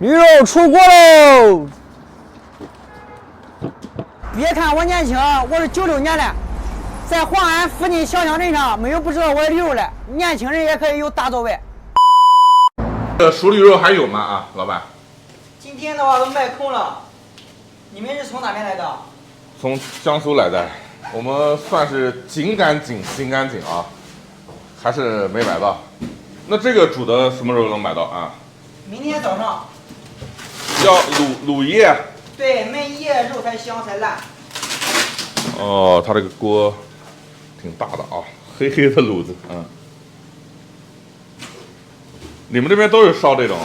驴肉出锅喽！别看我年轻，我是96年的，在黄安附近小乡镇上没有不知道我的驴肉的，年轻人也可以有大座位。这熟驴肉还有吗？啊，老板？今天的话都卖空了。你们是从哪边来的？从江苏来的，我们算是紧赶紧啊，还是没买到。那这个煮的什么时候能买到啊？明天早上。要卤一夜。对，焖一夜肉才香才烂。哦，它这个锅挺大的啊，黑黑的炉子，你们这边都是烧这种，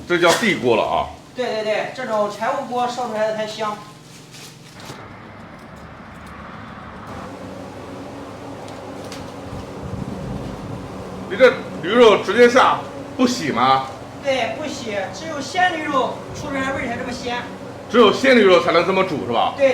这叫地锅了啊。对，这种柴火锅烧出来的才香。你这驴肉直接下不洗吗？对，不洗，只有鲜驴肉出出来味才这么鲜。只有鲜驴肉才能这么煮是吧？对。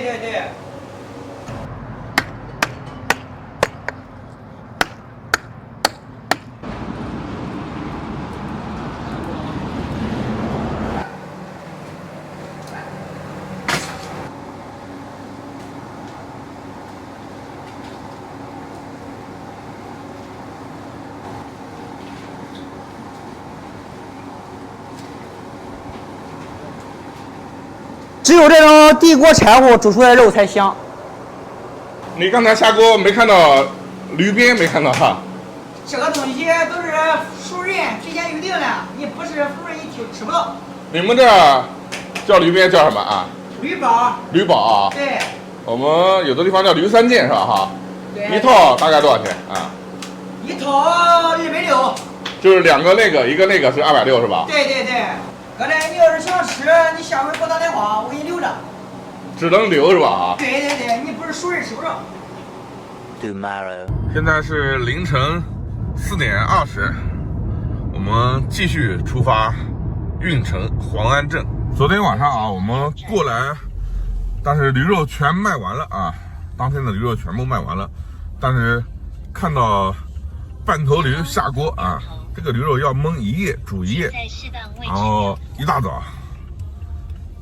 只有这种地锅柴火煮出来的肉才香。你刚才下锅没看到驴鞭，没看到哈？这个东西都是熟人提前预定的，你不是熟人你吃不到。你们这叫驴鞭叫什么啊？驴宝。驴宝啊。对。我们有的地方叫驴三件是吧？哈。对。一套大概多少钱啊？一套260。就是两个那个，一个那个是260是吧？对。刚才你要是想吃，你下回给我打电话，我给你留着。只能留是吧？啊。对，你不是熟人吃不着。Tomorrow。现在是凌晨4点20，我们继续出发运城黄安镇。昨天晚上啊，我们过来，但是驴肉全卖完了啊，当天的驴肉全部卖完了，但是看到半头驴下锅啊。这个驴肉要焖一夜，煮一夜，然后一大早，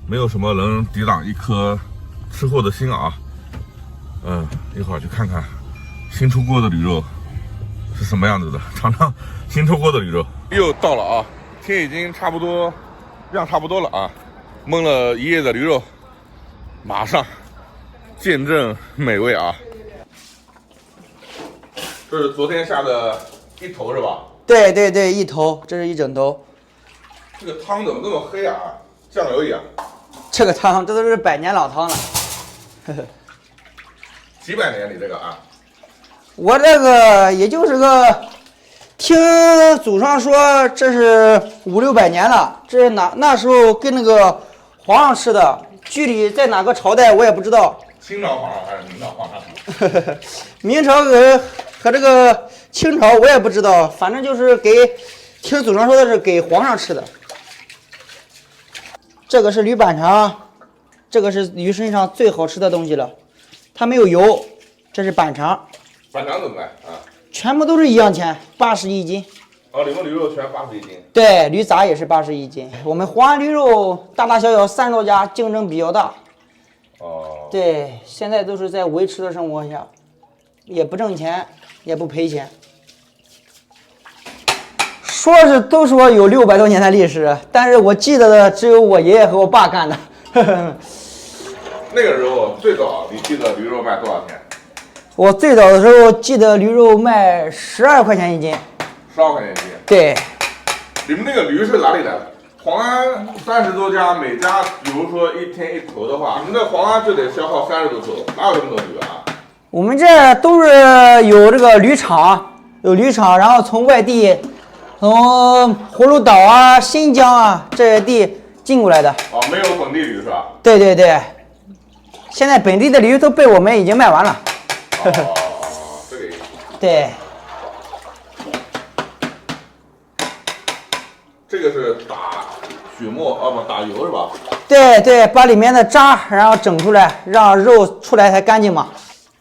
没有什么能抵挡一颗吃货的心啊。一会儿去看看新出锅的驴肉是什么样子的，尝尝新出锅的驴肉。又到了啊，天已经差不多亮差不多了啊，焖了一夜的驴肉，马上见证美味啊。这是昨天下的一头是吧？对，一头，这是一整头。这个汤怎么那么黑啊？酱油一样。这个汤，这都是100年老汤了。几百年你这个啊？我这个也就是个，听祖上说这是500-600年了，这是那时候跟那个皇上吃的，具体在哪个朝代我也不知道。清朝皇上还是明朝皇上？明朝和这个清朝我也不知道，反正就是听祖上说的是给皇上吃的。这个是驴板肠，这个是驴身上最好吃的东西了，它没有油，这是板肠。板肠怎么卖啊？全部都是一样钱，80一斤。哦，你们驴肉全80一斤？对，驴杂也是80一斤。我们黄安驴肉大大小小30多家，竞争比较大。哦。对，现在都是在维持的生活下，也不挣钱，也不赔钱。都说有600多年的历史，但是我记得的只有我爷爷和我爸干的。那个时候最早你记得驴肉卖多少钱？我最早的时候记得驴肉卖12块钱一斤。12块钱一斤？对。你们那个驴是哪里来的？黄安30多家，每家比如说一天一头的话，你们这黄安就得消耗30多头，哪有这么多驴啊？我们这都是有这个驴场，然后从外地，从葫芦岛啊、新疆啊这些地进过来的。哦，没有本地驴是吧？对，现在本地的驴都被我们已经卖完了。哦，这个意思。对。这个是打血沫啊，不打油是吧？对，把里面的渣然后整出来，让肉出来才干净嘛。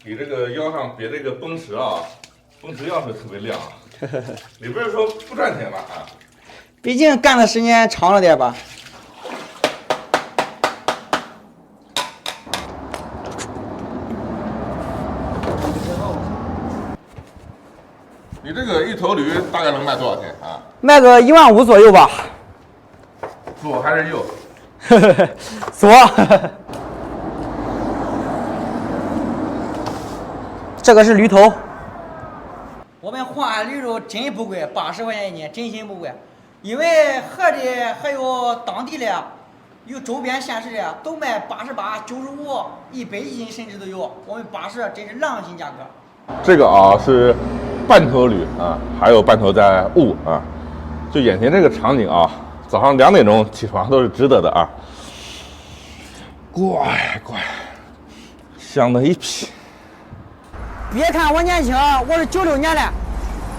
你这个腰上别这个奔驰啊，奔驰钥匙特别亮啊。你不是说不赚钱吗？啊？毕竟干的时间长了点吧。头驴大概能卖多少钱啊？卖个15000左右吧。左还是右？左。这个是驴头。我们黄安驴肉真不贵，80块钱一斤，真心不贵。因为河的还有当地的，有周边县市的都卖88、95、100一斤，甚至都有。我们80真是良心价格。这个啊是半头驴啊，还有半头在牯啊。就眼前这个场景啊，早上2点钟起床都是值得的啊。乖乖，香的一批。别看我年轻，我是96年的，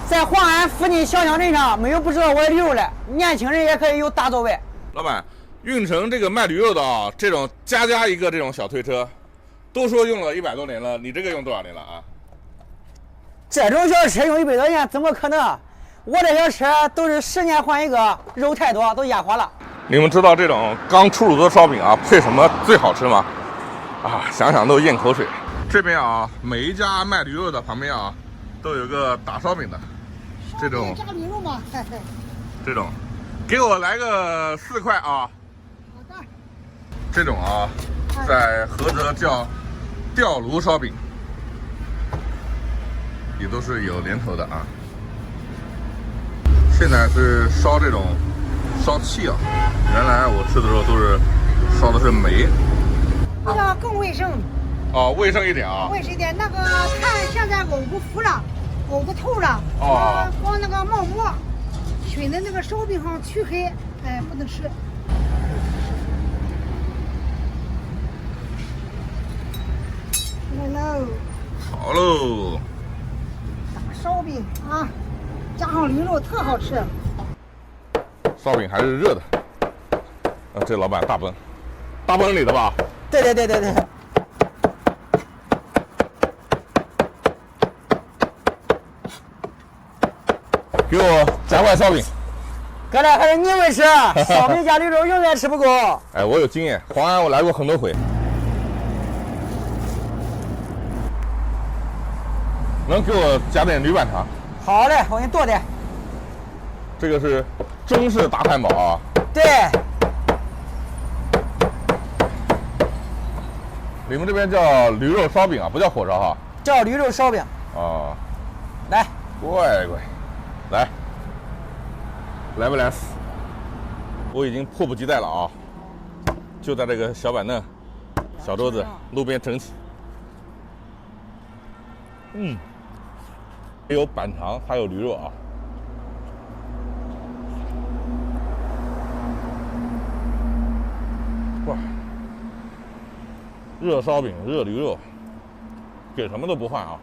在黄安附近小乡镇上没有不知道我的驴肉的，年轻人也可以有大座位。老板，运城这个卖驴肉的啊，这种家一个这种小推车，都说用了100多年了，你这个用多少年了啊？这种小车用100多年怎么可能？我这小车都是10年换一个，肉太多都压垮了。你们知道这种刚出炉的烧饼啊，配什么最好吃吗？啊，想想都咽口水。这边啊，每一家卖驴肉的旁边啊，都有个打烧饼的，这种炸驴肉吗？这种，给我来个4块啊。好的。这种啊，在菏泽叫吊炉烧饼，也都是有年头的啊。现在是烧这种烧气啊，原来我吃的时候都是烧的是煤。这个更卫生。哦，卫生一点啊。卫生一点，那个看现在沤不服了，沤不透了。哦。光那个冒沫，熏的那个烧饼上黢黑，哎，不能吃。来喽。好喽。大烧饼啊，加上驴肉特好吃。烧饼还是热的。这老板大奔里的吧？对。给我加块烧饼。哥俩还是你会吃，烧饼加驴肉永远吃不够。哎，我有经验，黄安我来过很多回。能给我加点驴板肠？好嘞，我给你多点。这个是中式大汉堡啊。对。你们这边叫驴肉烧饼啊，不叫火烧哈？叫驴肉烧饼。哦。来。乖，来不来？我已经迫不及待了啊！就在这个小板凳、小桌子路边整起。有板肠，还有驴肉啊。哇！热烧饼、热驴肉，给什么都不换啊！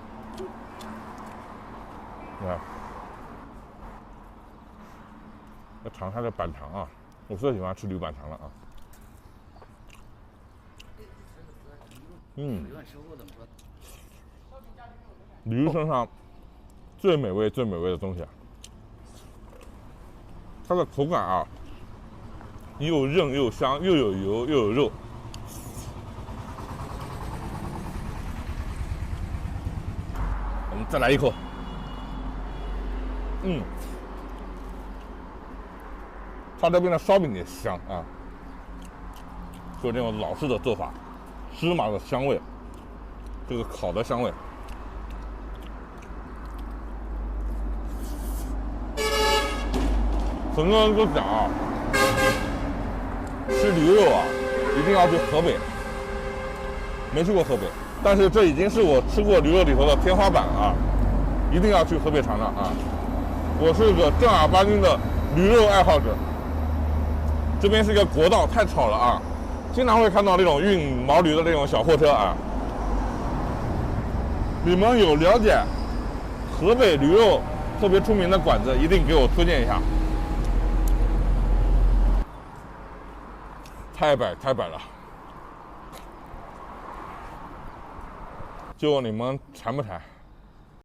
你看，来尝它的板肠啊！我最喜欢吃驴板肠了啊！驴身上最美味的东西，它的口感啊，又韧又香，又有油又有肉。我们再来一口。它这边的烧饼也香啊，就这种老式的做法，芝麻的香味，这个烤的香味。很多人都讲啊，吃驴肉啊，一定要去河北。没去过河北，但是这已经是我吃过驴肉里头的天花板了啊，一定要去河北尝尝啊！我是个正儿八经的驴肉爱好者。这边是一个国道，太吵了啊，经常会看到那种运毛驴的那种小货车啊。你们有了解河北驴肉特别出名的馆子，一定给我推荐一下。太摆了，就你们馋不馋？